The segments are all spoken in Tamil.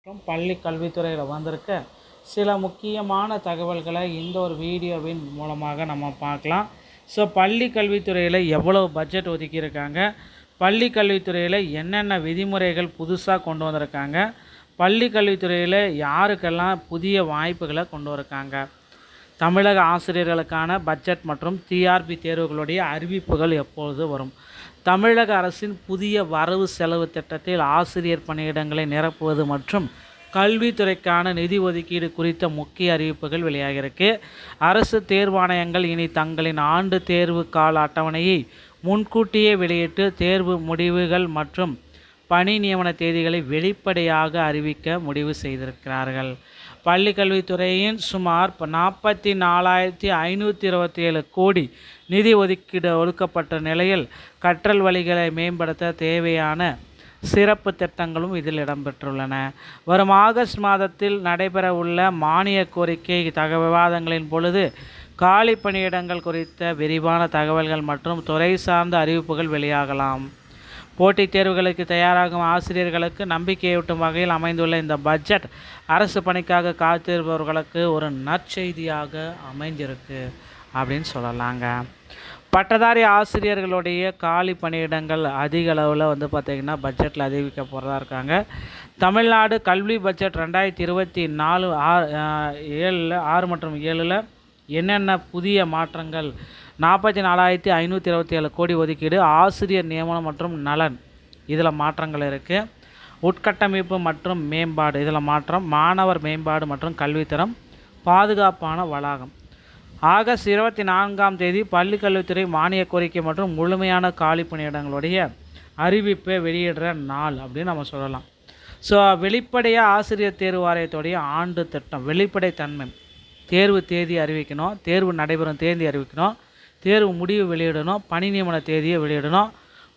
மற்றும் பள்ளி கல்வித்துறையில் வந்திருக்க சில முக்கியமான தகவல்களை இந்த ஒரு வீடியோவின் மூலமாக நம்ம பார்க்கலாம். ஸோ பள்ளி கல்வித்துறையில் எவ்வளோ பட்ஜெட் ஒதுக்கியிருக்காங்க, பள்ளி கல்வித்துறையில் என்னென்ன விதிமுறைகள் புதுசாக கொண்டு வந்திருக்காங்க, பள்ளி கல்வித்துறையில் யாருக்கெல்லாம் புதிய வாய்ப்புகளை கொண்டு வந்திருக்காங்க, தமிழக ஆசிரியர்களுக்கான பட்ஜெட் மற்றும் டிஆர்பி தேர்வுகளுடைய அறிவிப்புகள் எப்பொழுது வரும், தமிழக அரசின் புதிய வரவு செலவு திட்டத்தில் ஆசிரியர் பணியிடங்களை நிரப்புவது மற்றும் கல்வித்துறைக்கான நிதி ஒதுக்கீடு குறித்த முக்கிய அறிவிப்புகள் வெளியாகியிருக்கு. அரசு தேர்வாணையங்கள் இனி தங்களின் ஆண்டு தேர்வு கால அட்டவணையை முன்கூட்டியே வெளியிட்டு தேர்வு முடிவுகள் மற்றும் பணி நியமன தேதிகளை வெளிப்படையாக அறிவிக்க முடிவு செய்திருக்கிறார்கள். பள்ளி கல்வித்துறையின் சுமார் 44,527 கோடி நிதி ஒதுக்கப்பட்ட நிலையில் கற்றல் வழிகளை மேம்படுத்த தேவையான சிறப்பு திட்டங்களும் இதில் இடம்பெற்றுள்ளன. வரும் ஆகஸ்ட் மாதத்தில் நடைபெற உள்ள மானிய கோரிக்கை விவாதங்களின் பொழுது காலி பணியிடங்கள் குறித்த விரிவான தகவல்கள் மற்றும் துறை சார்ந்த அறிவிப்புகள் வெளியாகலாம். போட்டித் தேர்வுகளுக்கு தயாராகும் ஆசிரியர்களுக்கு நம்பிக்கையூட்டும் வகையில் அமைந்துள்ள இந்த பட்ஜெட் அரசு பணிக்காக காத்திருப்பவர்களுக்கு ஒரு நற்செய்தியாக அமைஞ்சிருக்கு அப்படின்னு சொல்லலாங்க. பட்டதாரி ஆசிரியர்களுடைய காலி பணியிடங்கள் அதிக அளவில் பார்த்திங்கன்னா பட்ஜெட்டில் அறிவிக்க போகிறதா இருக்காங்க. தமிழ்நாடு கல்வி பட்ஜெட் 2024 6 மற்றும் 7 என்னென்ன புதிய மாற்றங்கள், 44,527 கோடி ஒதுக்கீடு, ஆசிரியர் நியமனம் மற்றும் நலன் இதில் மாற்றங்கள் இருக்குது. உட்கட்டமைப்பு மற்றும் மேம்பாடு இதில் மாற்றம், மாணவர் மேம்பாடு மற்றும் கல்வித்தரம், பாதுகாப்பான வளாகம். ஆகஸ்ட் 24ஆம் தேதி பள்ளிக்கல்வித்துறை மானிய கோரிக்கை மற்றும் முழுமையான காலி பணியிடங்களுடைய அறிவிப்பை வெளியிடுற நாள் அப்படின்னு நம்ம சொல்லலாம். ஸோ வெளிப்படையாக ஆசிரியர் தேர்வு வாரியத்துடைய ஆண்டு திட்டம், வெளிப்படைத்தன்மை, தேர்வு தேதி அறிவிக்கணும், தேர்வு நடைபெறும் தேதி அறிவிக்கணும், தேர்வு முடிவு வெளியிடணும், பணி நியமன தேதியை வெளியிடணும்,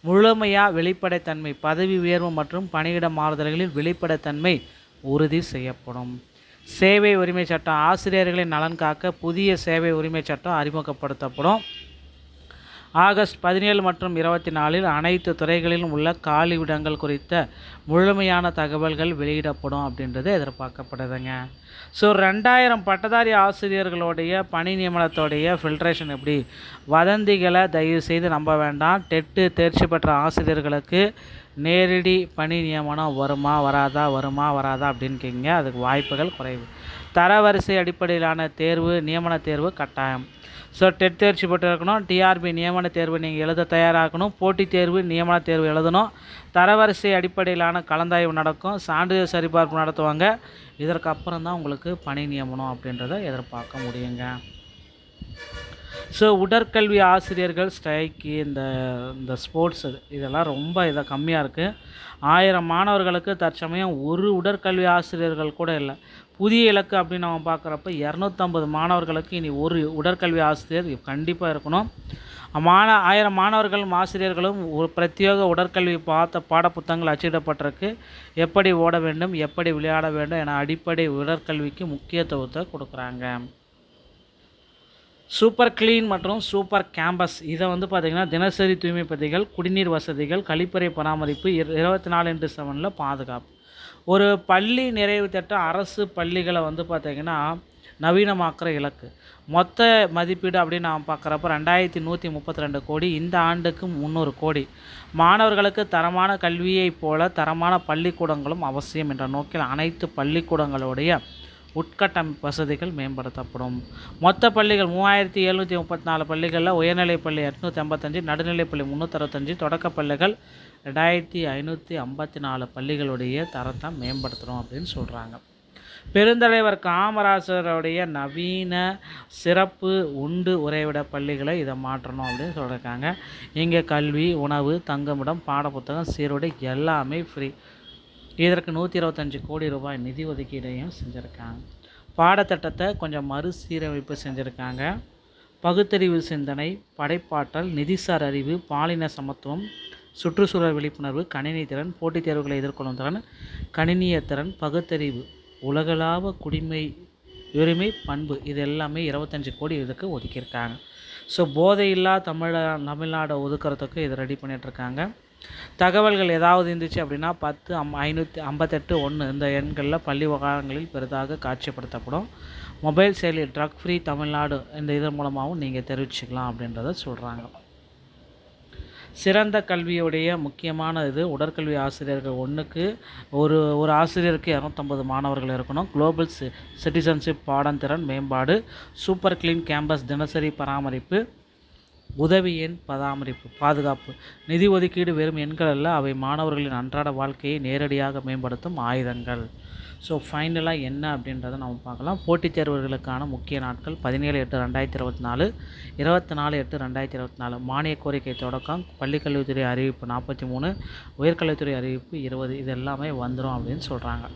முழுமையாக வெளிப்படைத்தன்மை, பதவி உயர்வு மற்றும் பணியிட மாறுதல்களில் வெளிப்படைத்தன்மை உறுதி செய்யப்படும். சேவை உரிமை சட்டம், ஆசிரியர்களின் நலன் காக்க புதிய சேவை உரிமை சட்டம் அறிமுகப்படுத்தப்படும். ஆகஸ்ட் 17 மற்றும் 24 அனைத்து துறைகளிலும் உள்ள காலியிடங்கள் குறித்த முழுமையான தகவல்கள் வெளியிடப்படும் அப்படின்றது எதிர்பார்க்கப்படுதுங்க. ஸோ 2000 பட்டதாரி ஆசிரியர்களுடைய பணி நியமனத்தோடைய ஃபில்ட்ரேஷன் எப்படி, வதந்திகளை தயவு செய்து நம்ப வேண்டாம். டெட்டு தேர்ச்சி பெற்ற ஆசிரியர்களுக்கு நேரடி பணி நியமனம் வருமா வராதா அப்படின்னு கேட்குங்க. அதுக்கு வாய்ப்புகள் குறைவு. தரவரிசை அடிப்படையிலான தேர்வு, நியமன தேர்வு கட்டாயம். ஸோ டெட் தேர்ச்சி பெற்று இருக்கணும், டிஆர்பி நியமன தேர்வு நீங்கள் எழுத தயாராகணும், போட்டித் தேர்வு நியமன தேர்வு எழுதணும், தரவரிசை அடிப்படையிலான கலந்தாய்வு நடக்கும், சான்றிதழ் சரிபார்ப்பு நடத்துவாங்க. இதற்கு அப்புறம் தான் உங்களுக்கு பணி நியமனம் அப்படின்றத எதிர்பார்க்க முடியுங்க. ஸோ உடற்கல்வி ஆசிரியர்கள் ஸ்ட்ரைக்கு, இந்த ஸ்போர்ட்ஸு இதெல்லாம் ரொம்ப கம்மியாக இருக்குது. 1000 மாணவர்களுக்கு தற்சமயம் ஒரு உடற்கல்வி ஆசிரியர்கள் கூட இல்லை. புதிய இலக்கு அப்படின்னு நம்ம பார்க்குறப்ப 250 மாணவர்களுக்கு இனி ஒரு உடற்கல்வி ஆசிரியர் கண்டிப்பாக இருக்கணும். 1000 மாணவர்களும் ஆசிரியர்களும் ஒரு பிரத்யேக உடற்கல்வி பாடப்புத்தகங்கள் அச்சிடப்பட்டிருக்கு. எப்படி ஓட வேண்டும், எப்படி விளையாட வேண்டும் என அடிப்படை உடற்கல்விக்கு முக்கியத்துவத்தை கொடுக்குறாங்க. சூப்பர் கிளீன் மற்றும் சூப்பர் கேம்பஸ் இதை பார்த்திங்கன்னா தினசரி தூய்மை பணிகள், குடிநீர் வசதிகள், கழிப்பறை பராமரிப்பு, 24/7 பாதுகாப்பு. ஒரு பள்ளி நிறைவு திட்டம் அரசு பள்ளிகளை பார்த்திங்கன்னா நவீனமாக்குற இலக்கு. மொத்த மதிப்பீடு அப்படின்னு நாம் பார்க்குறப்ப 2132 கோடி, இந்த ஆண்டுக்கு 300 கோடி. மாணவர்களுக்கு தரமான கல்வியைப் போல தரமான பள்ளிக்கூடங்களும் அவசியம் என்ற நோக்கில் அனைத்து பள்ளிக்கூடங்களுடைய உட்கட்டமைப்பு வசதிகள் மேம்படுத்தப்படும். மொத்த பள்ளிகள் 3734 பள்ளிகளில் உயர்நிலைப்பள்ளி 855, நடுநிலைப்பள்ளி 365, தொடக்கப் பள்ளிகள் 2554 பள்ளிகளுடைய தரத்தை மேம்படுத்தணும் அப்படின்னு சொல்கிறாங்க. பெருந்தலைவர் காமராஜருடைய நவீன சிறப்பு உண்டு உறைவிட பள்ளிகளை இதை மாற்றணும் அப்படின்னு சொல்லியிருக்காங்க. இங்கே கல்வி, உணவு, தங்குமிடம், பாடப்புத்தகம், சீருடை எல்லாமே ஃப்ரீ. இதற்கு 125 கோடி ரூபாய் நிதி ஒதுக்கீடையும் செஞ்சுருக்காங்க. பாடத்திட்டத்தை கொஞ்சம் மறுசீரமைப்பு செஞ்சுருக்காங்க. பகுத்தறிவு சிந்தனை, படைப்பாற்றல், நிதிசார் அறிவு, பாலின சமத்துவம், சுற்றுச்சூழல் விழிப்புணர்வு, கணினி திறன், போட்டித் தேர்வுகளை எதிர்கொள்ளும் திறன், கணினிய திறன், பகுத்தறிவு, உலகளாவ குடிமை உரிமை பண்பு இது எல்லாமே 25 கோடி இதுக்கு ஒதுக்கியிருக்காங்க. ஸோ போதையில்லா தமிழ்நாடு ஒதுக்கிறதுக்கு இது ரெடி பண்ணிகிட்ருக்காங்க. தகவல்கள் ஏதாவது இருந்துச்சு அப்படின்னா 10 558 1 இந்த எண்களில் பள்ளி விவகாரங்களில் பெரிதாக காட்சிப்படுத்தப்படும். மொபைல் செயலி ட்ரக் ஃப்ரீ தமிழ்நாடு இந்த இதன் மூலமாகவும் நீங்கள் தெரிவிச்சுக்கலாம் அப்படின்றத சொல்கிறாங்க. சிறந்த கல்வியுடைய முக்கியமான இது உடற்கல்வி ஆசிரியர்கள் ஒன்றுக்கு ஒரு ஒரு ஆசிரியருக்கு 250 மாணவர்கள் இருக்கணும். குளோபல் சிட்டிசன்ஷிப் பாடத்திறன் மேம்பாடு, சூப்பர் கிளீன் கேம்பஸ் தினசரி பராமரிப்பு, உதவி எண் பாதுகாப்பு. நிதி ஒதுக்கீடு வெறும் எண்கள் அல்ல, அவை மாணவர்களின் அன்றாட வாழ்க்கையை நேரடியாக மேம்படுத்தும் ஆயுதங்கள். ஸோ ஃபைனலாக என்ன அப்படின்றத நம்ம பார்க்கலாம். போட்டித் தேர்வுகளுக்கான முக்கிய நாட்கள் 17/8/2024, 24/8/2024. மானிய கோரிக்கை தொடக்கம், பள்ளிக்கல்வித்துறை அறிவிப்பு 43, உயர்கல்வித்துறை அறிவிப்பு 20. இது எல்லாமே வந்துடும் அப்படின்னு சொல்கிறாங்க.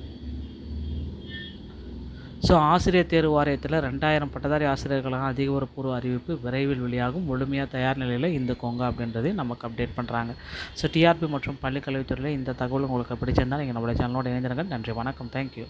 ஸோ ஆசிரியர் தேர்வு வாரியத்தில் 2000 பட்டதாரி ஆசிரியர்களுக்கான அதிகாரப்பூர்வ அறிவிப்பு விரைவில் வெளியாகும். முழுமையாக தயார் நிலையில் இருந்துக்கோங்க அப்படின்றதையும் நமக்கு அப்டேட் பண்ணுறாங்க. ஸோ டிஆர்பி மற்றும் பள்ளிக்கல்வித்துறையில் இந்த தகவல் உங்களுக்கு பிடிச்சிருந்தால் நீங்கள் நம்மளுடைய சேனலோட இணைந்திருங்க. நன்றி, வணக்கம், தேங்க்யூ.